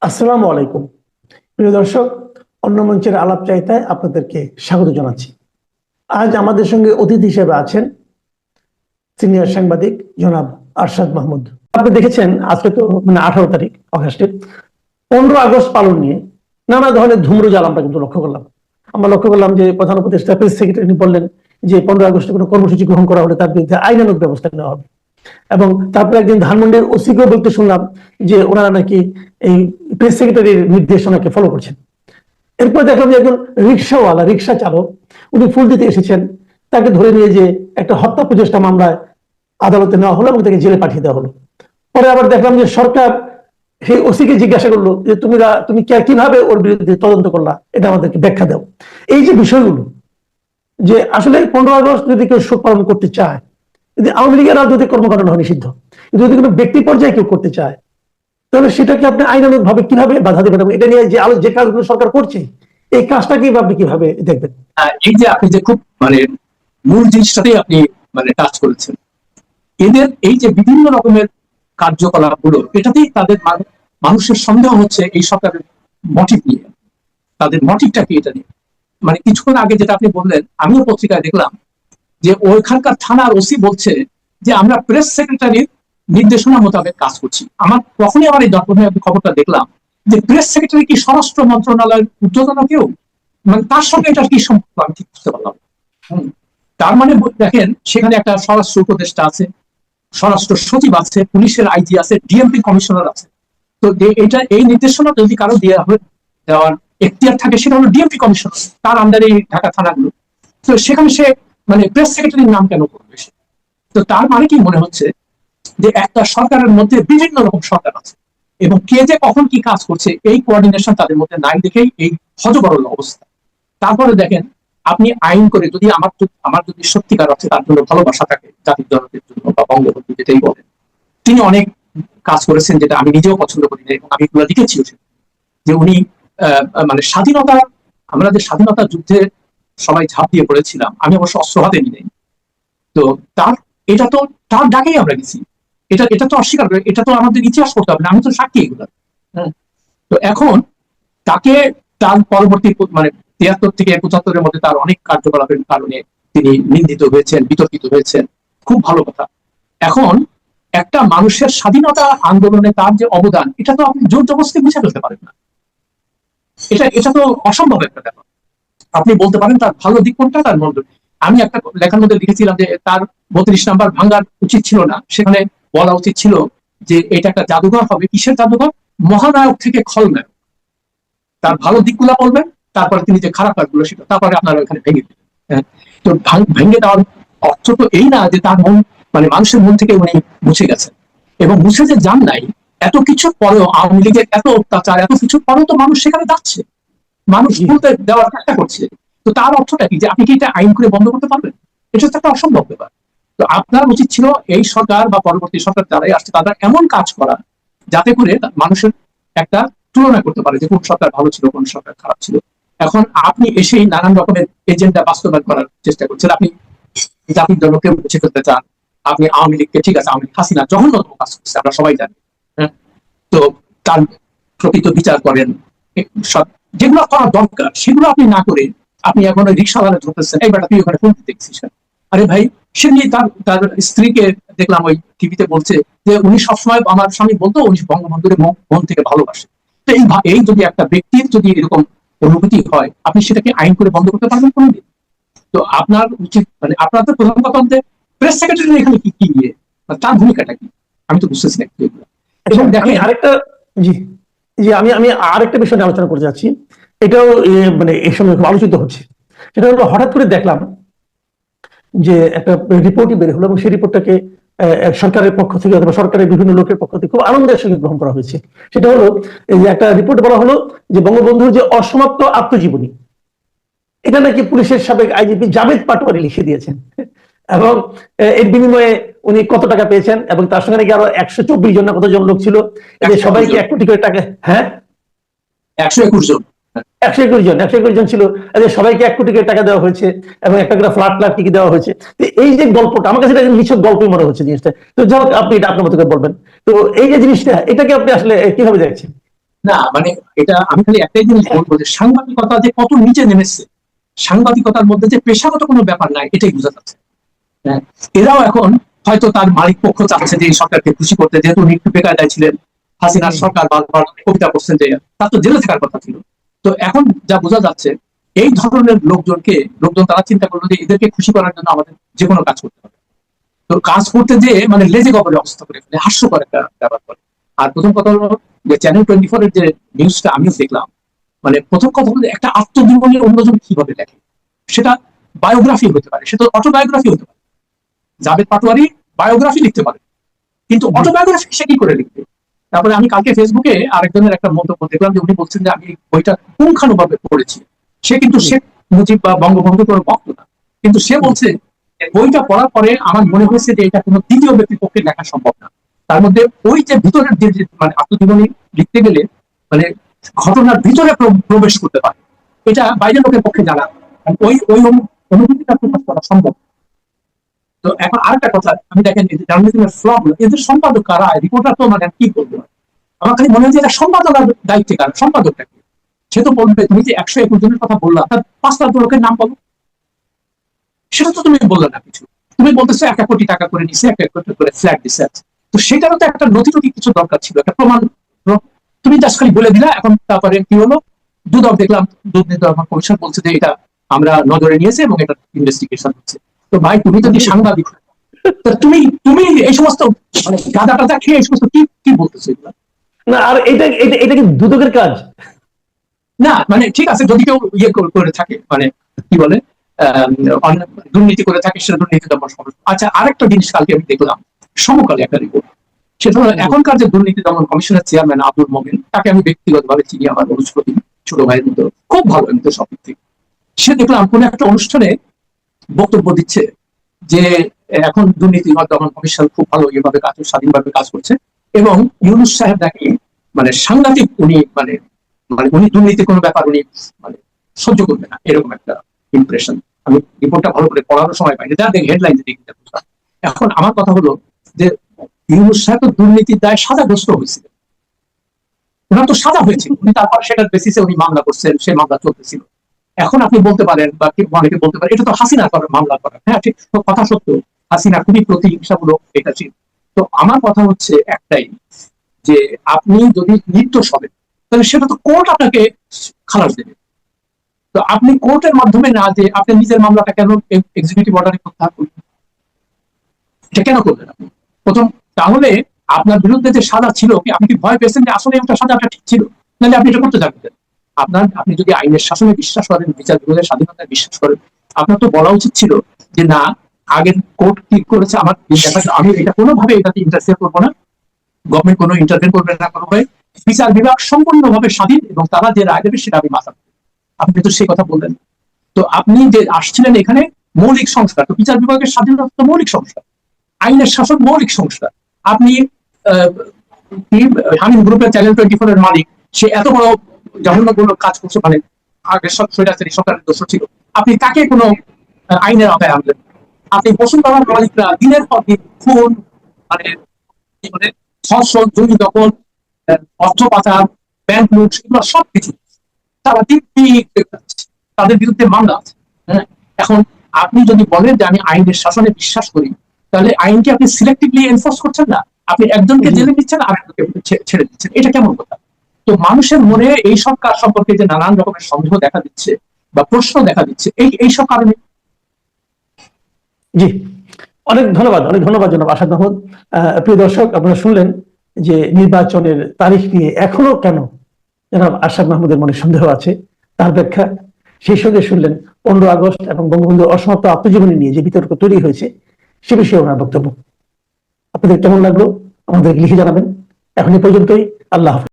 আসসালামু আলাইকুম। প্রিয় দর্শক, অন্য মঞ্চের আলাপ চাইতায় আপনাদেরকে স্বাগত জানাচ্ছি। আজ আমাদের সঙ্গে অতিথি হিসেবে আছেন সিনিয়র সাংবাদিক জনাব আরশাদ মাহমুদ। আপনি দেখেছেন আজকে তো 18 তারিখ অগাস্টের 15 আগস্ট পালন নিয়ে নানা ধরনের ধুমরুজাল আমরা কিন্তু লক্ষ্য করলাম। আমরা লক্ষ্য করলাম যে প্রধান উপদেষ্টা প্রেস সেক্রেটারি বললেন যে 15 আগস্টে কোনো কর্মসূচি গ্রহণ করা হলে তার বিরুদ্ধে আইনানুগ ব্যবস্থা নেওয়া হবে। এবং তারপরে একদিন ধানমন্ডির ওসিকেও বলতে শুনলাম যে ওনারা নাকি এই প্রেস সেক্রেটারির নির্দেশনাকে ফলো করছেন। এরপর দেখলাম যে একজন রিক্সাওয়ালা, রিক্সা চালক, উনি ফুল দিতে এসেছেন, তাকে ধরে নিয়ে যে একটা হত্যা প্রচেষ্টা মামলায় আদালতে নেওয়া হলো এবং তাকে জেলে পাঠিয়ে দেওয়া হলো। পরে আবার দেখলাম যে সরকার সেই ওসিকে জিজ্ঞাসা করলো যে তুমি কিভাবে ওর বিরুদ্ধে তদন্ত করলা, এটা আমাদেরকে ব্যাখ্যা দাও। এই যে বিষয়গুলো, যে আসলে 15 আগস্ট যদি কেউ শোক পালন করতে চায়, যদি আওয়ামী লীগের যদি কর্মকাণ্ড হয় নিষিদ্ধ, যদি কোনো ব্যক্তি পর্যায়ে কেউ করতে চায়, তাহলে সেটাকে আপনি আইনানুগ ভাবে কিভাবে বাধা দিবেন? এটা নিয়ে যে কাজগুলো সরকার করছে, এই কাজটাকে আপনি কিভাবে দেখবেন? এই যে আপনি যে খুব মূল জিনিসটাতেই আপনি টাচ করেছেন। এদের এই যে বিভিন্ন রকমের কার্যকলাপ গুলো, এটাতেই তাদের মানুষের সন্দেহ হচ্ছে এই সরকারের মোটিভ নিয়ে। তাদের মোটিভটা কি এটা নিয়ে? কিছুক্ষণ আগে যেটা আপনি বললেন, আমিও পত্রিকায় দেখলাম যে ওইখানকার থানার ওসি বলছে যে আমরা প্রেস সেক্রেটারির নির্দেশনা মোতাবেক কাজ করছি। তখনই আমার এই দর্পণে খবরটা দেখলাম যে প্রেস সেক্রেটারি কি স্বরাষ্ট্র মন্ত্রণালয়ের ঊর্ধ্বতন কেউ, তার সঙ্গে এটা কি সম্পর্ক আমি ঠিক বুঝতে পারলাম। তার দেখেন, সেখানে একটা স্বরাষ্ট্র উপদেষ্টা আছে, স্বরাষ্ট্র সচিব আছে, পুলিশের আইজি আছে, ডিএমপি কমিশনার আছে। তো এই নির্দেশনা যদি কারো দেওয়ার এখতিয়ার থাকে, সেটা হলো ডিএমপি কমিশনার, তার আন্ডারে ঢাকা থানাগুলো। তো সেখানে সে প্রেস সেক্রেটারির নাম কেন করবে? তো তার কি মনে হচ্ছে যে একটা সরকারের মধ্যে বিভিন্ন রকম সরকার আছে এবং কে যে কখন কি কাজ করছে এই কোঅর্ডিনেশন তাদের মধ্যে নাই, দেখেই এই হযবরল অবস্থা। তারপরে দেখেন, আপনি আইন করে যদি আমার যদি সত্যিকার অর্থে তার জন্য ভালোবাসা থাকে, জাতির জনকের জন্য বা বঙ্গবন্ধু যেটাই বলেন, তিনি অনেক কাজ করেছেন যেটা আমি নিজেও পছন্দ করি না, এবং আমি এগুলো লিখেছি যে উনি স্বাধীনতা, আমরা যে স্বাধীনতা যুদ্ধে সবাই ঝাঁপ দিয়ে পড়েছিলাম, আমি অবশ্য অস্ত্র হাতে নিই। তো এটা তো তার ডাকেই আমরা গেছি। এটা তো অস্বীকার করে, এটা তো আমাদের ইতিহাস করতে হবে না, আমি তো সাক্ষী এগুলো। তো এখন তাকে তার পরবর্তী 73 থেকে 75-এর মধ্যে তার অনেক কার্যকলাপের কারণে তিনি নিন্দিত হয়েছেন, বিতর্কিত হয়েছেন, খুব ভালো কথা। এখন একটা মানুষের স্বাধীনতা আন্দোলনে তার যে অবদান, এটা তো আপনি জোর জবরদস্তি মুছে ফেলতে পারেন না। এটা তো অসম্ভব একটা ব্যাপার। আপনি বলতে পারেন তার ভালো দিক কোনটা, তার মন্দ। আমি একটা লেখার মধ্যে লিখেছিলাম যে তার 32 নাম্বার ভাঙার উচিত ছিল না, সেখানে বলা উচিত ছিল যে এটা একটা জাদুঘর হবে। কিসের জাদুঘর? মহানায়ক থেকে খলনায়ক। তার ভালো দিকগুলো বলবেন, তারপরে তিনি যে খারাপ কাজগুলো সেটা তারপরে আপনারা ওখানে ভেঙে দেবেন। তো ভেঙে দেওয়ার অর্থ তো এই না যে তার মন, মানুষের মন থেকে উনি মুছে গেছেন। এবং মুছে যে যান নাই, এত কিছুর পরেও, আওয়ামী লীগের এত অত্যাচার, এত কিছুর পরেও তো মানুষ সেখানে যাচ্ছে, মানুষ বলতে দেওয়ার চেষ্টা করছে। তো তার অর্থটা কি, যে আপনি কি এটা আইন করে বন্ধ করতে পারবেন? এটা তো একটা অসম্ভব ব্যাপার। তো আপনার উচিত ছিল এই সরকার বা পরবর্তী সরকার যারাই আসছে, তাদের এমন কাজ করা যাতে করে মানুষের একটা তুলনা করতে পারে যে কোন সরকার ভালো ছিল, কোন সরকার খারাপ ছিল। এখন আপনি এসেই নানান রকমের এজেন্ডা বাস্তবায়ন করার চেষ্টা করছেন। আপনি জাতির জনকে মুছে ফেলতে চান, আপনি আওয়ামী লীগকে, ঠিক আছে, আওয়ামী লীগ হাসিনা জঘন্যতম কাজ করছে, আমরা সবাই জানি। তো তার প্রকৃত বিচার করেন, যেগুলো করা দরকার সেগুলো আপনি না করে আপনি এখন ওই রিক্সাওয়ালা ধরতেছেন, এই বেটা তুই ওখানে ফোন দেখছিস। আরে ভাই, সে নিয়ে তার স্ত্রীকে দেখলাম ওই টিভিতে বলছে যে উনি সবসময়, আমার স্বামী বলতো, উনি বঙ্গবন্ধুর মন থেকে ভালোবাসে। তো এই যদি একটা ব্যক্তির যদি এরকম অনুভূতি হয়, আপনি সেটাকে আইন করে বন্ধ করতে পারবেন কোনোদিন? তো আপনার উচিত, আপনার তো প্রধান কথা বলতে প্রেস সেক্রেটারি এখানে কি নিয়ে, তার ভূমিকাটা কি, আমি তো বুঝতেছি না এগুলো। এবং দেখেন আরেকটা, জি জি, আমি আরেকটা বিষয় নিয়ে আলোচনা করতে যাচ্ছি। এটাও এই সময় খুব আলোচিত হচ্ছে। সেটা হলো, হঠাৎ করে দেখলাম যে একটা রিপোর্টই বের হলো এবং সেই রিপোর্টটাকে সরকারের পক্ষ থেকে অথবা সরকারের বিভিন্ন লোকের পক্ষ থেকে খুব আনন্দের সঙ্গে গ্রহণ করা হয়েছে। সেটা হলো, এই যে একটা রিপোর্ট বলা হলো যে বঙ্গবন্ধুর যে অসমাপ্ত আত্মজীবনী, এটা নাকি পুলিশের সাবেক আইজিপি জাভেদ পাটোয়ারি লিখে দিয়েছেন। এবং এর বিনিময়ে উনি কত টাকা পেয়েছেন, এবং তার সঙ্গে নাকি আরো 124 জন না কতজন লোক ছিল, এদের সবাইকে 1 কোটি করে টাকা, হ্যাঁ 121 জন, 121 জন ছিল, এদের সবাইকে 1 কোটি করে টাকা দেওয়া হয়েছে এবং একটা করে ফ্ল্যাট কি দেওয়া হয়েছে। এই যে গল্পটা, আমার কাছে এটা নিছক গল্পই মনে হচ্ছে জিনিসটা। তো যাই হোক, আপনি এটা আপনার মতো করে বলবেন। তো এই যে জিনিসটা, এটাকে আপনি আসলে কিভাবে দেখছেন? না মানে এটা আমি খালি একটাই জিনিস বলবো যে সাংবাদিকতা যে কত নিচে নেমেছে, সাংবাদিকতার মধ্যে যে পেশাগত কোনো ব্যাপার নাই এটাই বোঝা যাচ্ছে। হ্যাঁ, এরাও এখন হয়তো তার মালিক পক্ষ চাচ্ছে যে এই সরকারকে খুশি করতে, যেহেতু উনি একটু বেকায়দায় ছিলেন, হাসিনার সরকার বারবার কবিতা করছেন যে তার তো জেলে থাকার কথা ছিল। তো এখন যা বোঝা যাচ্ছে এই ধরনের লোকজন তারা চিন্তা করলো যে এদেরকে খুশি করার জন্য আমাদের যে কোনো কাজ করতে হবে। তো কাজ করতে যে মানে লেজে গবরে অবস্থা করে ফেলে, হাস্যকর একটা ব্যাপার করে। আর প্রথম কথা হলো যে চ্যানেল 24 এর যে নিউজটা আমিও দেখলাম, মানে প্রথম কথা হলো একটা আত্মজীবনী অন্যজন কিভাবে লেখে, সেটা বায়োগ্রাফি হতে পারে, সেটা অটোবায়োগ্রাফি হতে পারে। জাভেদ পাটোয়ারি বায়োগ্রাফি লিখতে পারে, কিন্তু অটোবায়োগ্রাফি সে কি করে লিখবে? তারপরে আমি কালকে ফেসবুকে আরেকজনের একটা মন্তব্য দেখলাম যে উনি বলছেন যে আমি বইটা পুঙ্খানুভাবে পড়েছি। সে কিন্তু শেখ মুজিব বা বঙ্গবন্ধু কোনো ভক্ত না, কিন্তু সে বলছে যে বইটা পড়ার পরে আমার মনে হয়েছে যে এটা কোনো দ্বিতীয় ব্যক্তির পক্ষে লেখা সম্ভব না। তার মধ্যে ওই যে ভিতরের যে মানে আত্মজীবনী লিখতে গেলে মানে ঘটনার ভিতরে প্রবেশ করতে পারে, এটা বাইরের লোকের পক্ষে জানা, ওই ওই অনুভূতিটা প্রকাশ করা সম্ভব। তো এখন আরেকটা কথা, আমি দেখেন জার্নালিজমের ফ্লপ, এদের সম্পাদক কারা, রিপোর্টার তো মানে কি করবো, আমার খালি মনে হয় যে এটা সম্পাদনার দায়িত্বে কার, সম্পাদকটা কি? সে তো বলবে তুমি যে 121 জনের কথা বললা, তার 5 লাখ লোকের নাম বলো, সেটা তো তুমি বললে না কিছু। তুমি বলতেছো 1 কোটি টাকা করে নিছে, 1 কোটি করে ফ্ল্যাট দিছে। তো সেটারও তো একটা নথি কিছু দরকার ছিল, একটা প্রমাণ। তুমি জাস্ট খালি বলে দিলা। এখন তারপরে কি হলো, দুদক দেখলাম, দুর্নীতি দমন কমিশন বলছে যে এটা আমরা নজরে নিয়েছে এবং এটা ইনভেস্টিগেশন হচ্ছে। তো ভাই তুমি যদি সাংবাদিক, তুমি তুমি এই সমস্ত মানে গাঁদা টাদা খেয়ে এই সমস্ত কি কি বলতেছো এগুলো? না, আর এটা এটা এটা কি দুদকের কাজ? না মানে ঠিক আছে, যদি কেউ ইয়ে করে থাকে মানে কি বলে দুর্নীতি করে থাকে, সেটা দুর্নীতি দমন কমিশন। আচ্ছা, আরেকটা জিনিস কালকে আমি দেখলাম সমকালে একটা রিপোর্ট, সেটা হলো এখনকার যে দুর্নীতি দমন কমিশনের চেয়ারম্যান আব্দুল মোমেন, তাকে আমি ব্যক্তিগতভাবে চিনি, আমার অনুষ্ঠতি ছোট ভাইয়ের মতো, খুব ভালো এমনি সব দিক থেকে। সে দেখলাম কোন একটা অনুষ্ঠানে বক্তব্য দিচ্ছে যে এখন দুর্নীতি দমন কমিশন খুব ভালো এভাবে কাজ, স্বাধীনভাবে কাজ করছে, এবং ইউনূস সাহেব নাকি মানে সাংঘাতিক, উনি মানে মানে উনি দুর্নীতি কোনো ব্যাপার উনি মানে সহ্য করবে না, এরকম একটা ইমপ্রেশন। আমি রিপোর্টটা ভালো করে পড়ানোর সময় পাইনি, যা দেখি হেডলাইন দেখতে বুঝলাম। এখন আমার কথা হলো যে ইউনূস সাহেব তো দুর্নীতির দায় সাজাগ্রস্ত হয়েছিল, ওনার তো সাজা হয়েছে, উনি তারপর সেটার বেসিসে উনি মামলা করছেন, সেই মামলা চলতেছিল। এখন আপনি বলতে পারেন বা অনেকে বলতে পারেন এটা তো হাসিনা করার মামলা করা, হ্যাঁ ঠিক, কথা সত্য, হাসিনা খুবই প্রতিহিংসামূলক এটা ঠিক। তো আমার কথা হচ্ছে একটাই, যে আপনি যদি নির্দোষ হবেন তাহলে সেটা তো কোর্ট আপনাকে খালাস দেবে। তো আপনি কোর্টের মাধ্যমে না, যে আপনি নিজের মামলাটা কেন এক্সিকিউটিভ অর্ডারে প্রত্যাহার করবেন, এটা কেন করবেন আপনি প্রথম? তাহলে আপনার বিরুদ্ধে যে সাজা ছিল, কি আপনি কি ভয় পেয়েছেন যে আসলে ওটা সাজাটা ঠিক ছিল, নাহলে আপনি এটা করতে থাকতেন? আপনি যদি আইনের শাসনে বিশ্বাস করেন, বিচার বিভাগের স্বাধীনতায় বিশ্বাস করেন, আপনার তো বলা উচিত ছিল যে না, আগের কোর্ট ঠিক করেছে, আমার আমি এটা কোনোভাবে এটাতে ইন্টারফেয়ার করবো না, গভর্নমেন্ট কোনো ইন্টারভেন করবে না কোনোভাবে, বিচার বিভাগ সম্পূর্ণভাবে স্বাধীন এবং তারা যে রায় দেবে সেটা আমি মাথা। আপনি তো সেই কথা বললেন। তো আপনি যে আসছিলেন এখানে মৌলিক সংস্কার, তো বিচার বিভাগের স্বাধীনতা তো মৌলিক সংস্কার, আইনের শাসন মৌলিক সংস্কার। আপনি হামিদ গ্রুপের চ্যানেল 24 এর মালিক, সে এত বড় জঘন্যপূর্ণ কাজ করছে, মানে আগের সব স্বৈরাচারী সরকারের দোষ ছিল, আপনি তাকে কোনো আইনের আওতায় আনলেন? আপনি বসুন্ধরার মালিকরা দিনের পর দিন খুন, মানে কি বলে, ধর্ষণ, জমি দখল, অর্থ পাচার, ব্যাংক লুট, এগুলো সবকিছু তারা দিব্যি তাদের বিরুদ্ধে মামলা আছে। হ্যাঁ, এখন আপনি যদি বলেন যে আমি আইনের শাসনে বিশ্বাস করি, তাহলে আইনকে আপনি সিলেক্টিভলি এনফোর্স করছেন না, আপনি একজনকে জেলে দিচ্ছেন আর একজনকে ছেড়ে দিচ্ছেন, এটা কেমন কথা? তো মানুষের মনে এই সব কাজ সম্পর্কে যে নানান রকমের সন্দেহ দেখা দিচ্ছে বা প্রশ্ন দেখা দিচ্ছে, এই সব কারণে। জি, অনেক ধন্যবাদ, অনেক ধন্যবাদ জনাব আসাদ মাহমুদ। প্রিয় দর্শক, আপনারা শুনলেন যে নির্বাচনের তারিখ নিয়ে এখনো কেন জনাব আসাদ মাহমুদের মনে সন্দেহ আছে, তার ব্যাখ্যা। সেই সঙ্গে শুনলেন 15 আগস্ট এবং বঙ্গবন্ধুর অসমাপ্ত আত্মজীবনী নিয়ে যে বিতর্ক তৈরি হয়েছে সে বিষয়ে ওনার বক্তব্য। আপনাদের কেমন লাগলো আমাদের লিখে জানাবেন। এখন এই পর্যন্তই, আল্লাহ হাফেজ।